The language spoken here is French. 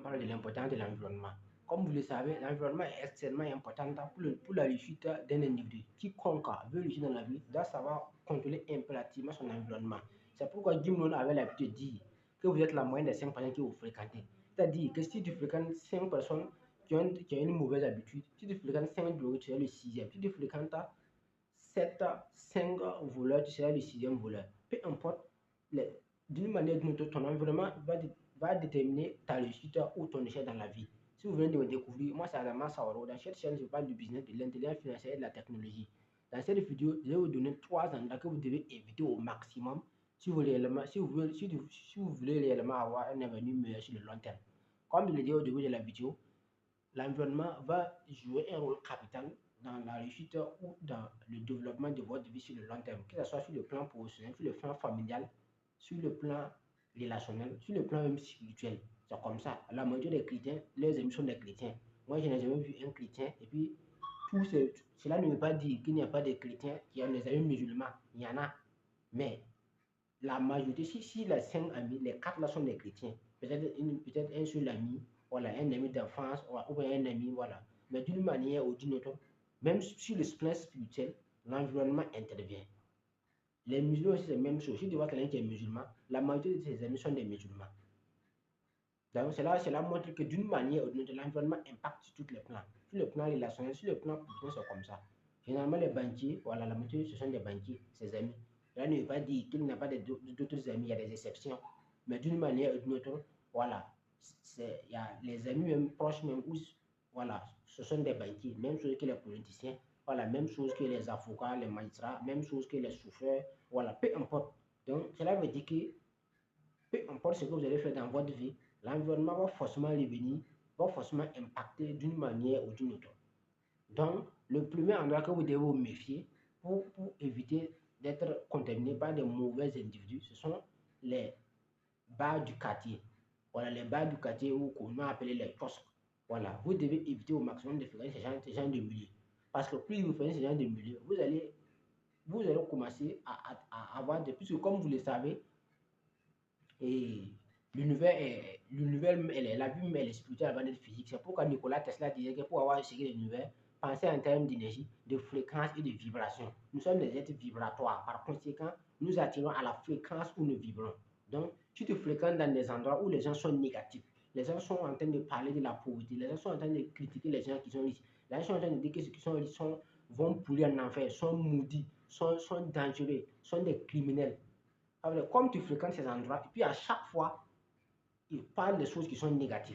parle de l'importance de l'environnement. Comme vous le savez, l'environnement est extrêmement important pour la réussite d'un individu. Quiconque veut réussir dans la vie doit savoir contrôler impérativement son environnement. C'est pourquoi Jim Rohn avait l'habitude de dire que vous êtes la moyenne des 5 personnes que vous fréquentez. C'est-à-dire que si tu fréquentes 5 personnes qui ont une mauvaise habitude, si tu fréquentes 5 drogués, tu seras le 6e. Si tu fréquentes 5 voleurs, tu seras le 6e voleur. Peu importe, d'une manière ou d'une autre, ton environnement va déterminer ta réussite ou ton échec dans la vie. Si vous venez de me découvrir, moi c'est Adama Sawaro. Dans cette chaîne, je parle du business, de l'intelligence financière et de la technologie. Dans cette vidéo, je vais vous donner 3 endroits que vous devez éviter au maximum si vous voulez réellement avoir un avenir meilleur sur le long terme. Comme je l'ai dit au début de la vidéo, l'environnement va jouer un rôle capital dans la réussite ou dans le développement de votre vie sur le long terme, que ce soit sur le plan professionnel, sur le plan familial, sur le plan relationnel, sur le plan même spirituel. C'est comme ça. La majorité des chrétiens, leurs amis sont des chrétiens. Moi, je n'ai jamais vu un chrétien. Et puis, cela ne veut pas dire qu'il n'y a pas de chrétiens qui ont des amis musulmans. Il y en a. Mais la majorité, si les 5 amis, les 4 là sont des chrétiens, peut-être un seul ami, voilà, un ami d'enfance, ou bien un ami, voilà. Mais d'une manière ou d'une autre, même sur le plan spirituel, l'environnement intervient. Les musulmans aussi, c'est la même chose. Si tu vois quelqu'un qui est musulman, la majorité de ses amis sont des musulmans. Donc, cela montre que d'une manière ou d'une autre, l'environnement impacte sur tous les plans. Sur le plan relationnel, sur le plan professionnel, c'est comme ça. Généralement, les banquiers, voilà, la majorité, ce sont des banquiers, ses amis. Cela ne veut pas dire qu'il n'y a pas d'autres amis, il y a des exceptions. Mais d'une manière ou d'une autre, voilà, il y a les amis même proches, même, où, voilà, ce sont des banquiers. Même chose que les politiciens, voilà, même chose que les avocats, les magistrats, même chose que les chauffeurs, voilà, peu importe. Donc, cela veut dire que peu importe ce que vous allez faire dans votre vie, l'environnement va forcément revenir, va forcément impacter d'une manière ou d'une autre. Donc, le premier endroit que vous devez vous méfier pour éviter d'être contaminé par des mauvais individus, ce sont les bars du quartier. Voilà, les bars du quartier ou qu'on a appelé les kiosques. Voilà, vous devez éviter au maximum de fréquenter ces gens de milieu. Parce que plus vous fréquentez ces gens de milieu, vous allez commencer à avoir des... Puisque comme vous le savez, et l'univers, la vie même, elle est spirituelle avant d'être physique. C'est pourquoi Nikola Tesla disait que pour avoir secret de l'univers, pensez en termes d'énergie, de fréquence et de vibration. Nous sommes des êtres vibratoires. Par conséquent, nous attirons à la fréquence où nous vibrons. Donc, si tu fréquentes dans des endroits où les gens sont négatifs, les gens sont en train de parler de la pauvreté, les gens sont en train de critiquer les gens qui sont riches, les gens sont en train de dire que ceux qui sont riches vont pourrir en enfer, sont maudits, sont dangereux, sont des criminels. Alors, comme tu fréquentes ces endroits, et puis à chaque fois, ils parlent des choses qui sont négatives.